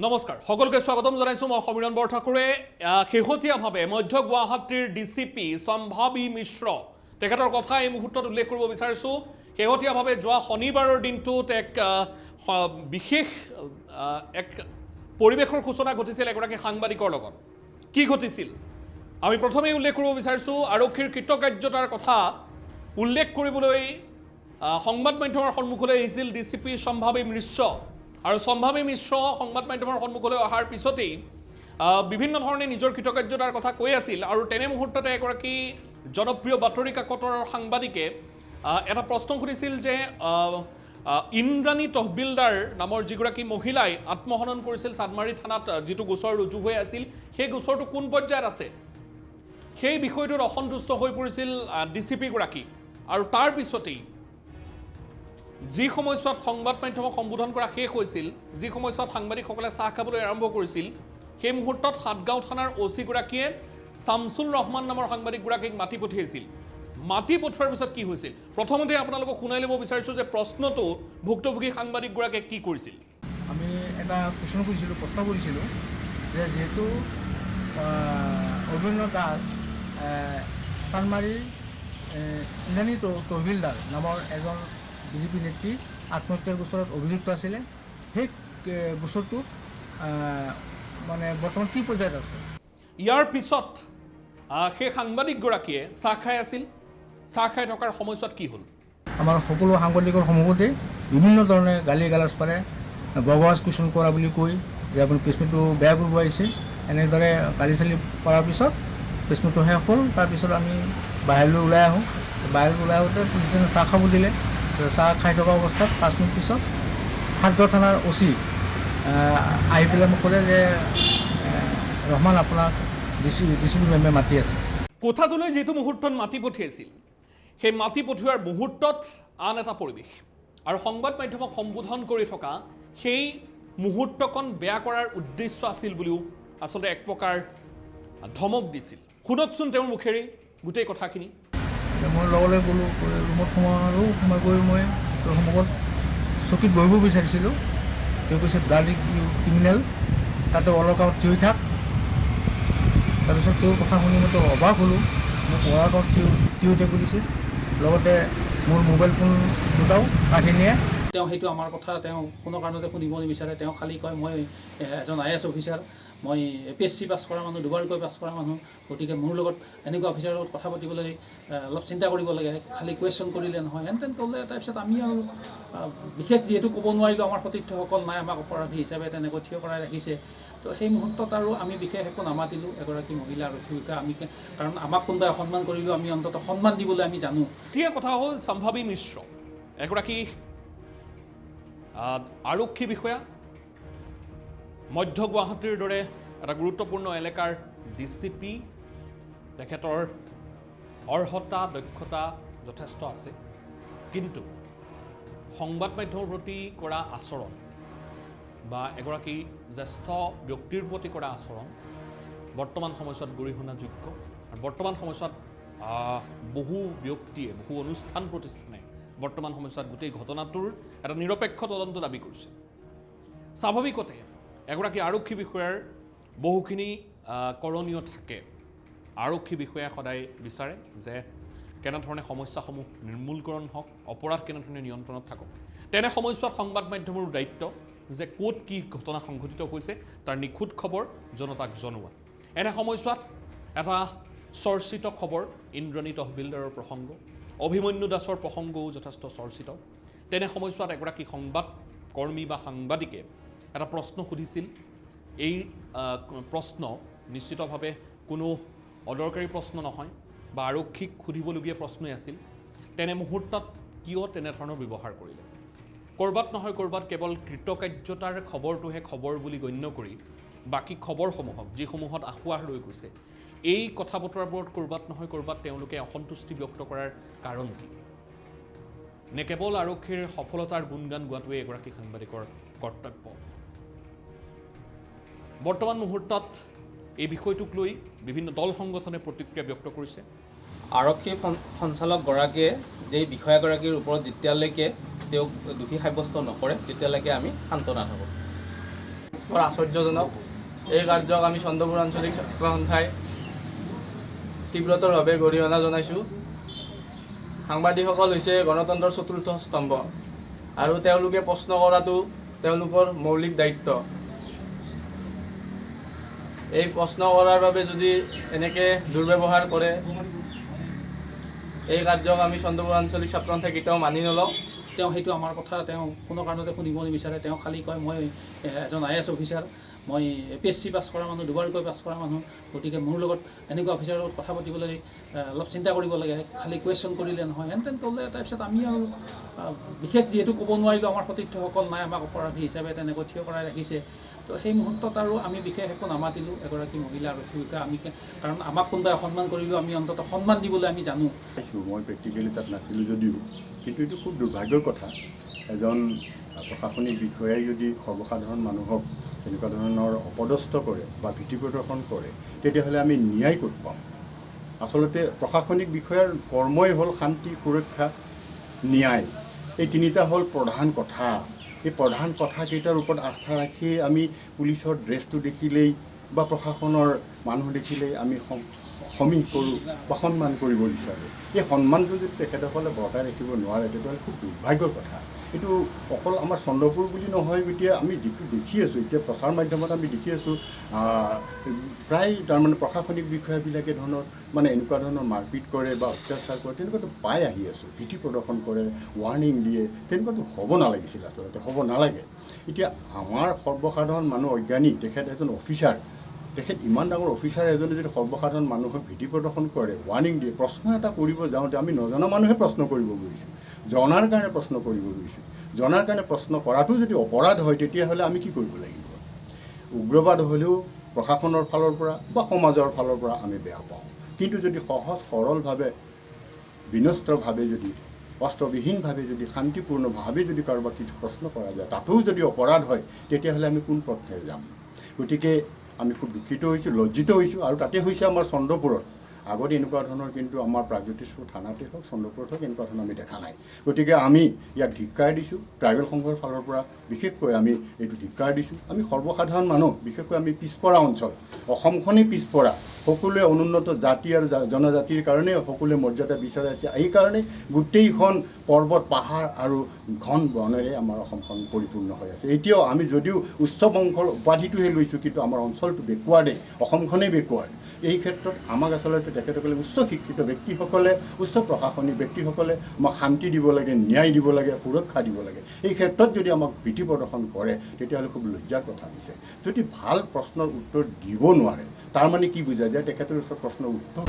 নমস্কাৰ সকলোকে স্বাগতম জনাইছোঁ মই সমীৰণ বৰঠাকুৰে শেহতীয়াভাৱে মধ্য গুৱাহাটীৰ ডিচিপি সম্ভাৱী মিশ্ৰ তেখেতৰ কথা এই মুহূৰ্তত উল্লেখ কৰিব বিচাৰিছোঁ শেহতীয়াভাৱে যোৱা শনিবাৰৰ দিনটোত বিশেষ এক পৰিৱেশৰ সূচনা ঘটিছিল এগৰাকী সাংবাদিকৰ লগত কি ঘটিছিল আমি প্ৰথমেই উল্লেখ কৰিব বিচাৰিছোঁ আৰক্ষীৰ কৃতকাৰ্যতাৰ কথা উল্লেখ কৰিবলৈ সংবাদ মাধ্যমৰ সন্মুখলৈ আহিছিল ডিচিপি সম্ভাৱী মিশ্ৰ আৰু সম্ভাৱী মিশ্ৰ সংবাদ মাধ্যমৰ সন্মুখলৈ অহাৰ পিছতেই বিভিন্ন ধৰণে নিজৰ কৃতকাৰ্যতাৰ কথা কৈ আছিল আৰু তেনে মুহূৰ্ততে এগৰাকী জনপ্ৰিয় বাতৰি কাকতৰ সাংবাদিকে এটা প্ৰশ্ন সুধিছিল যে ইন্দ্ৰাণী তহবিলদাৰ নামৰ যিগৰাকী মহিলাই আত্মহনন কৰিছিল চান্দমাৰী থানাত যিটো গোচৰ ৰুজু হৈ আছিল সেই গোচৰটো কোন পৰ্যায়ত আছে সেই বিষয়টোত অসন্তুষ্ট হৈ পৰিছিল ডিচিপিগৰাকী আৰু তাৰ পিছতেই যি সময়ছোৱাত সংবাদ মাধ্যমক সম্বোধন কৰা শেষ হৈছিল যি সময়ছোৱাত সাংবাদিকসকলে চাহ খাবলৈ আৰম্ভ কৰিছিল সেই মুহূৰ্তত সাতগাঁও থানাৰ অ'চিগৰাকীয়ে শামছুল ৰহমান নামৰ সাংবাদিকগৰাকীক মাতি পঠিয়াইছিল মাতি পঠোৱাৰ পিছত কি হৈছিল প্ৰথমতে আপোনালোকক শুনাই ল'ব বিচাৰিছোঁ যে প্ৰশ্নটো ভুক্তভোগী সাংবাদিকগৰাকীয়ে কি কৰিছিল আমি এটা প্ৰশ্ন কৰিছিলোঁ যে যিহেতু অভিন্ন দাস চান্দমাৰীৰ ইন্দ্ৰাণী তহবিলদাৰ নামৰ এজন বিজেপি নেত্ৰী আত্মহত্যাৰ গোচৰত অভিযুক্ত আছিলে সেই গোচৰটো মানে বৰ্তমান কি পৰ্যায়ত আছে ইয়াৰ পিছত সেই সাংবাদিকগৰাকীয়ে চাহ খাই আছিল চাহ খাই থকাৰ সময়ছোৱাত কি হ'ল আমাৰ সকলো সাংবাদিকৰ সন্মুখতে বিভিন্ন ধৰণে গালি গালাজ পাৰে বগৱাজ কুৱেশ্যন কৰা বুলি কৈ যে আপুনি প্ৰেছমিটটো বেয়া কৰিব আহিছে এনেদৰে গালি চালি কৰাৰ পিছত প্ৰেছমিটটো শেষ হ'ল তাৰপিছত আমি বাহিৰলৈ ওলাই আহোঁ বাহিৰলৈ ওলাই আহোঁতে পুলিচে চাহ খাব দিলে চাহ খাই থকা অৱস্থাত 5 মিনিট পিছত সাতগাঁও থানাৰ অ'চি আহি পেলাই মোক ক'লে যে ৰহমান আপোনাক ডিচিপি মেমে মাতি আছে কোঠাটোলৈ যিটো মুহূৰ্তত মাতি পঠিয়াইছিল সেই মাতি পঠিওৱাৰ মুহূৰ্তত আন এটা পৰিৱেশ আৰু সংবাদ মাধ্যমক সম্বোধন কৰি থকা সেই মুহূৰ্তকণ বেয়া কৰাৰ উদ্দেশ্য আছিল বুলিও আচলতে এক প্ৰকাৰ ধমক দিছিল শুনকচোন তেওঁৰ মুখেৰে গোটেই কথাখিনি মই লগলৈ গ'লোঁ ৰুমত সোমাই গৈ মই তেওঁৰ সন্মুখত চকীত বহিব বিচাৰিছিলোঁ তেওঁ কৈছে ব্লাডি ক্ৰিমিনেল তাতে ৱৰ্ল্ডকাপত থিয় হৈ থাক তাৰপিছত তেওঁৰ কথা শুনি মইতো অবাক হ'লোঁ মোক ৱৰ্ল্ডকাপত থিয় হৈ থাকিব দিছিল লগতে মোৰ মোবাইল ফোন দুটাও কাঢ়ি নিয়ে তেওঁ সেইটো আমাৰ কথা তেওঁ কোনো কাৰণতে শুনিব নিবিচাৰে তেওঁ খালী কয় মই এজন IAS অফিচাৰ মই APSC পাছ কৰা মানুহ দুবাৰকৈ পাছ কৰা মানুহ গতিকে মোৰ লগত এনেকুৱা অফিচাৰৰ লগত কথা পাতিবলৈ অলপ চিন্তা কৰিব লাগে খালী কুৱেশ্যন কৰিলে নহয় হেন ক'লে তাৰপিছত আমি আৰু বিশেষ যিহেতু ক'ব নোৱাৰিলোঁ আমাৰ সতীৰ্থসকল নাই আমাক অপৰাধী হিচাপে তেনেকৈ থিয় কৰাই ৰাখিছে তো সেই মুহূৰ্তত আৰু আমি বিশেষ একো নামাতিলোঁ এগৰাকী মহিলা আৰক্ষীকে আমি কাৰণ আমাক কোনোবাই সন্মান কৰিলেও আমি অন্ততঃ সন্মান দিবলৈ আমি জানো এতিয়া কথা হ'ল সম্ভাৱী মিশ্ৰ এগৰাকী আৰক্ষী বিষয়া মধ্য গুৱাহাটীৰ দৰে এটা গুৰুত্বপূৰ্ণ এলেকাৰ ডিচিপি তেখেতৰ অৰ্হতা দক্ষতা যথেষ্ট আছে কিন্তু সংবাদ মাধ্যমৰ প্ৰতি কৰা আচৰণ বা এগৰাকী জ্যেষ্ঠ ব্যক্তিৰ প্ৰতি কৰা আচৰণ বৰ্তমান সময়ছোৱাত গৰিহণাযোগ্য আৰু বৰ্তমান সময়ছোৱাত বহু ব্যক্তিয়ে বহু অনুষ্ঠান প্ৰতিষ্ঠানে বৰ্তমান সময়ছোৱাত গোটেই ঘটনাটোৰ এটা নিৰপেক্ষ তদন্ত দাবী কৰিছে স্বাভাৱিকতে এগৰাকী আৰক্ষী বিষয়াৰ বহুখিনি কৰণীয় থাকে আৰক্ষী বিষয়াই সদায় বিচাৰে যে কেনেধৰণে সমস্যাসমূহ নিৰ্মূলকৰণ হওক অপৰাধ কেনেধৰণে নিয়ন্ত্ৰণত থাকক তেনে সময়ছোৱাত সংবাদ মাধ্যমৰ দায়িত্ব যে ক'ত কি ঘটনা সংঘটিত হৈছে তাৰ নিখুঁত খবৰ জনতাক জনোৱা এনে সময়ছোৱাত এটা চৰ্চিত খবৰ ইন্দ্ৰাণী তহবিলদাৰৰ প্ৰসংগ অভিমন্যু দাসৰ প্ৰসংগও যথেষ্ট চৰ্চিত তেনে সময়ছোৱাত এগৰাকী সংবাদ কৰ্মী বা সাংবাদিকে এটা প্ৰশ্ন সুধিছিল এই প্ৰশ্ন নিশ্চিতভাৱে কোনো অদৰকাৰী প্ৰশ্ন নহয় বা আৰক্ষীক সুধিবলগীয়া প্ৰশ্নই আছিল তেনে মুহূৰ্তত কিয় তেনেধৰণৰ ব্যৱহাৰ কৰিলে ক'ৰবাত নহয় ক'ৰবাত কেৱল কৃতকাৰ্যতাৰ খবৰটোহে খবৰ বুলি গণ্য কৰি বাকী খবৰসমূহক যিসমূহত আঁসোৱাহ ৰৈ গৈছে এই কথা বতৰাবোৰত ক'ৰবাত নহয় ক'ৰবাত তেওঁলোকে অসন্তুষ্টি ব্যক্ত কৰাৰ কাৰণ কি নে কেৱল আৰক্ষীৰ সফলতাৰ গুণগান গোৱাটোৱে এগৰাকী সাংবাদিকৰ কৰ্তব্য বৰ্তমান মুহূৰ্তত এই বিষয়টোক লৈ বিভিন্ন দল সংগঠনে প্ৰতিক্ৰিয়া ব্যক্ত কৰিছে আৰক্ষী সঞ্চালকগৰাকীয়ে যে বিষয়াগৰাকীৰ ওপৰত যেতিয়ালৈকে তেওঁক দোষী সাব্যস্ত নকৰে তেতিয়ালৈকে আমি শান্ত নাথাকোঁ বৰ আশ্চৰ্যজনক। এই কাৰ্যক আমি চন্দ্ৰপুৰ আঞ্চলিক ছাত্ৰ সন্থাই তীব্ৰতৰভাৱে গৰিহণা জনাইছোঁ। সাংবাদিকসকল হৈছে গণতন্ত্ৰৰ চতুৰ্থ স্তম্ভ আৰু তেওঁলোকে প্ৰশ্ন কৰাটো তেওঁলোকৰ মৌলিক দায়িত্ব। এই প্ৰশ্ন কৰাৰ বাবে যদি এনেকৈ দুৰ্ব্যৱহাৰ কৰে, এই কাৰ্যক আমি চন্দ্ৰপুৰ আঞ্চলিক ছাত্ৰ সন্থাই কেতিয়াও মানি নলওঁ। তেওঁ সেইটো আমাৰ কথা তেওঁ কোনো কাৰণতে শুনিব নিবিচাৰে। তেওঁ খালী কয় মই এজন IAS অফিচাৰ, মই APSC পাছ কৰা মানুহ, দুবাৰকৈ পাছ কৰা মানুহ, গতিকে মোৰ লগত এনেকুৱা অফিচাৰৰ লগত কথা পাতিবলৈ অলপ চিন্তা কৰিব লাগে, খালী কুৱেশ্যন কৰিলে নহয়, হেন তেন ক'লে। তাৰপিছত আমি আৰু বিশেষ যিহেতু ক'ব নোৱাৰিলোঁ, আমাৰ সতীৰ্থসকল নাই, আমাক অপৰাধী হিচাপে তেনেকৈ থিয় কৰাই ৰাখিছে। তো সেই মুহূৰ্তত আৰু আমি বিশেষ একো নামাতিলোঁ এগৰাকী মহিলা আৰক্ষীকে। আমি কাৰণ আমাক কোনোবাই অসন্মান কৰিলেও আমি অন্ততঃ সন্মান দিবলৈ আমি জানো। মই প্ৰেক্টিকেলি তাত নাছিলোঁ যদিও, কিন্তু এইটো খুব দুৰ্ভাগ্যৰ কথা। এজন প্ৰশাসনিক বিষয়াই যদি সৰ্বসাধাৰণ মানুহক তেনেকুৱা ধৰণৰ অপদস্থ কৰে বা ভীতি প্ৰদৰ্শন কৰে, তেতিয়াহ'লে আমি ন্যায় ক'ত পাম? আচলতে প্ৰশাসনিক বিষয়াৰ কৰ্মই হ'ল শান্তি, সুৰক্ষা, ন্যায়। এই তিনিটা হ'ল প্ৰধান কথা। এই প্ৰধান কথাকেইটাৰ ওপৰত আস্থা ৰাখি আমি পুলিচৰ ড্ৰেছটো দেখিলেই বা প্ৰশাসনৰ মানুহ দেখিলেই আমি সমীহ কৰোঁ বা সন্মান কৰিব বিচাৰোঁ। এই সন্মানটো যদি তেখেতসকলে বৰ্তাই ৰাখিব নোৱাৰে, তেতিয়াহ'লে খুব দুৰ্ভাগ্যৰ কথা। এইটো অকল আমাৰ চন্দ্ৰপুৰ বুলি নহয়, এতিয়া আমি যিটো দেখি আছোঁ, এতিয়া প্ৰচাৰ মাধ্যমত আমি দেখি আছোঁ, প্ৰায় তাৰমানে প্ৰশাসনিক বিষয়াবিলাকে এনেকুৱা ধৰণৰ মাৰপিট কৰে বা অত্যাচাৰ কৰে, তেনেকুৱাটো পাই আহি আছোঁ। ভীতি প্ৰদৰ্শন কৰে, ৱাৰ্ণিং দিয়ে, তেনেকুৱাটো হ'ব নালাগিছিল, আচলতে হ'ব নালাগে। এতিয়া আমাৰ সৰ্বসাধাৰণ মানুহ অজ্ঞানী, তেখেত এজন অফিচাৰ, তেখেত ইমান ডাঙৰ অফিচাৰ এজনে যদি সৰ্বসাধাৰণ মানুহক ভীতি প্ৰদৰ্শন কৰে, ৱাৰ্ণিং দিয়ে, প্ৰশ্ন এটা কৰিব যাওঁতে আমি নজনা মানুহে প্ৰশ্ন কৰিব গৈছোঁ, জনাৰ কাৰণে প্ৰশ্ন কৰিব গৈছোঁ। জনাৰ কাৰণে প্ৰশ্ন কৰাটো যদি অপৰাধ হয়, তেতিয়াহ'লে আমি কি কৰিব লাগিব? উগ্ৰবাদ হ'লেও প্ৰশাসনৰ ফালৰ পৰা বা সমাজৰ ফালৰ পৰা আমি বেয়া পাওঁ, কিন্তু যদি সহজ সৰলভাৱে, বিনষ্টভাৱে, যদি অস্ত্ৰবিহীনভাৱে, যদি শান্তিপূৰ্ণভাৱে যদি কাৰোবাক কিছু প্ৰশ্ন কৰা যায়, তাতো যদি অপৰাধ হয়, তেতিয়াহ'লে আমি কোন পথেৰে যাম? গতিকে আমি খুব দুখিত হৈছোঁ, লজ্জিত হৈছোঁ। আৰু তাতে হৈছে আমাৰ চন্দ্ৰপুৰত। আগতে এনেকুৱা ধৰণৰ কিন্তু আমাৰ প্ৰাগজ্যোতিষপুৰ থানাতে হওক, চন্দ্ৰপুৰত হওক, এনেকুৱা ধৰণৰ আমি দেখা নাই। গতিকে আমি ইয়াক ধিক্কাৰ দিছোঁ। ট্ৰাইবেল সংঘৰ ফালৰ পৰা বিশেষকৈ আমি এইটো ধিক্কাৰ দিছোঁ। আমি সৰ্বসাধাৰণ মানুহ, বিশেষকৈ আমি পিছপৰা অঞ্চল, অসমখনেই পিছপৰা, সকলোৱে অনুন্নত জাতি আৰু জনজাতিৰ কাৰণে সকলোৱে মৰ্যাদা বিচাৰি আছে। এইকাৰণে গোটেইখন পৰ্বত, পাহাৰ আৰু ঘন বনেৰে আমাৰ অসমখন পৰিপূৰ্ণ হৈ আছে। এতিয়াও আমি যদিও উচ্চ বংশৰ উপাধিটোহে লৈছোঁ, কিন্তু আমাৰ অঞ্চলটো বেকৱাৰ্ডেই, অসমখনেই বেকৱাৰ্ড। এই ক্ষেত্ৰত আমাক আচলতে তেখেতসকলে উচ্চ শিক্ষিত ব্যক্তিসকলে, উচ্চ প্ৰশাসনিক ব্যক্তিসকলে আমাক শান্তি দিব লাগে, ন্যায় দিব লাগে, সুৰক্ষা দিব লাগে। এই ক্ষেত্ৰত যদি আমাক ভীতি প্ৰদৰ্শন কৰে, তেতিয়াহ'লে খুব লজ্জাৰ কথা হৈছে। যদি ভাল প্ৰশ্নৰ উত্তৰ দিব নোৱাৰে, তাৰমানে কি বুজা যায়? তেখেতৰ ওচৰত প্ৰশ্নৰ উত্তৰ